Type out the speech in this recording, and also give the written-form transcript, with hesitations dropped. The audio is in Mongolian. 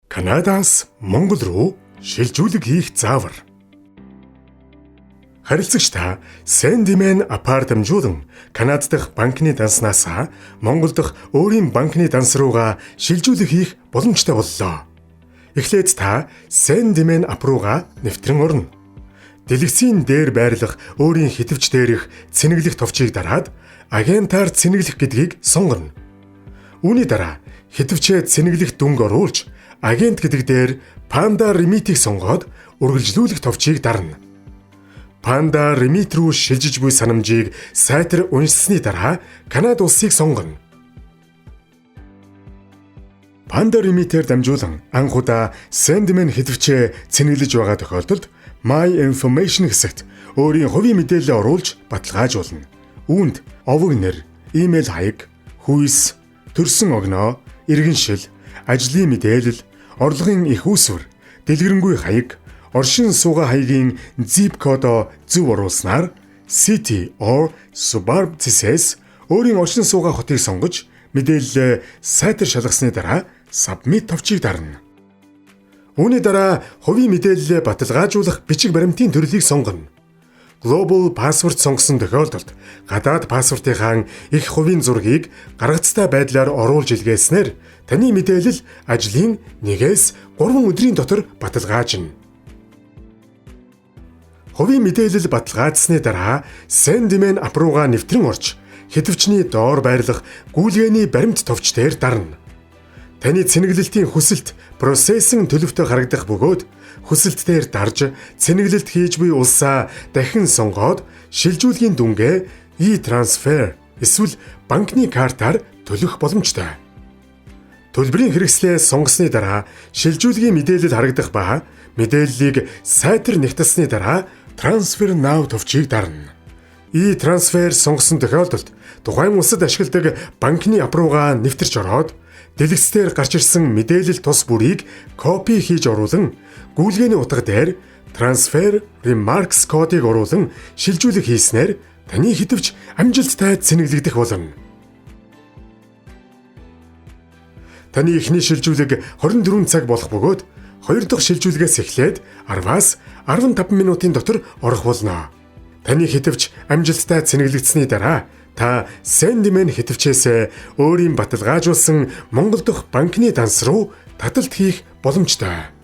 Канадаас Монгол руу шилжүүлэг хийх заавар. Харилцагч та Сэндимен апарт дамжуулан Канад дахь банкны данснаас Монгол дахь өөрийн банкны данс руугаа шилжүүлэг хийх боломжтой боллоо. Эхлээд та Сэндимен ап руугаа нэвтрэн орно. Дэлгэцийн дээр байрлах өөрийн хэтвч дээрх цэнэглэх товчийг дараад агентаар цэнэглэх гэдгийг сонгоно. Үүний дараа хэтвчээ цэнэглэх дүнг оруулж агент гэдэг дээр Panda Remit-ийг сонгоод үргэлжлүүлэх товчийг дарна. Panda Remit руу шилжиж буй санамжийг сайтар уншсны дараа Канада улсыг сонгоно. Panda Remit-ээр дамжуулан анх удаа Сэндимен хэтвчээ цэнэглэж байгаа тохиолдолд My Information хэсэгт өөрийн хувийн мэдээлэлээ оруулж баталгаажуулна. Үүнд овог нэр, имэйл хаяг, хүйс, төрсөн огноо, иргэн шил, ажлын мэдээлэл, орлогын их үүсвэр, дэлгэрэнгүй хаяг, оршин суугаа хаягийн zip кодоо зөв оруулснаар city or suburb цэсээс өөрийн оршин суугаа хотыг сонгож мэдээлэлээ сайтар шалгасны дараа submit товчийг дарна. Үүний дараа хувийн мэдээлэлээ баталгаажуулах бичиг баримтын төрлийг сонгоно. Global Password сонгосон тохиолдолд гадаад паспортынхаа их хувийн зургийг гаргацтай байдлаар оруулж илгээснээр таны мэдээлэл ажлын 1-3 өдрийн дотор баталгаажна. Хувийн мэдээлэл баталгаажсны дараа Сэндимен ап руугаа нэвтрэн орж хэтвчний доор байрлах гүйлгээний баримт товч дээр дарна. Таны цэнэглэлтийн хүсэлт процессинг төлөвтэй харагдах бөгөөд хүсэлт дээр дарж цэнэглэлт хийж буй улсаа дахин сонгоод шилжүүлгийн дүнгээ e-transfer эсвэл банкны картаар төлөх боломжтой. Төлбөрийн хэрэгслээ сонгосны дараа шилжүүлгийн мэдээлэл харагдах ба мэдээллийг сайтар нэгтэлсний дараа Transfer Now товчийг дарна. E-transfer сонгосон тохиолдолд тухайн улсад ашигладаг банкны ап руугаа нэвтэрч ороод дэлгэцээр гарч ирсэн мэдээлэл тус бүрийг копи хийж оруулан гүйлгээний утга дээр Transfer Remarks кодыг оруулан шилжүүлэг хийснээр таны хэтвч амжилттай цэнэглэгдэх болно. Таны эхний шилжүүлэг 24 цаг болох бөгөөд хоёр дахь шилжүүлгээс эхлээд 10-аас 15 минутын дотор орох болно. Таны хэтвч амжилттай цэнэглэгдсэний дараа та Сэндимен хэтвчээс өөрийн баталгаажуулсан Монгол дахь банкны данс руу таталт хийх боломжтой.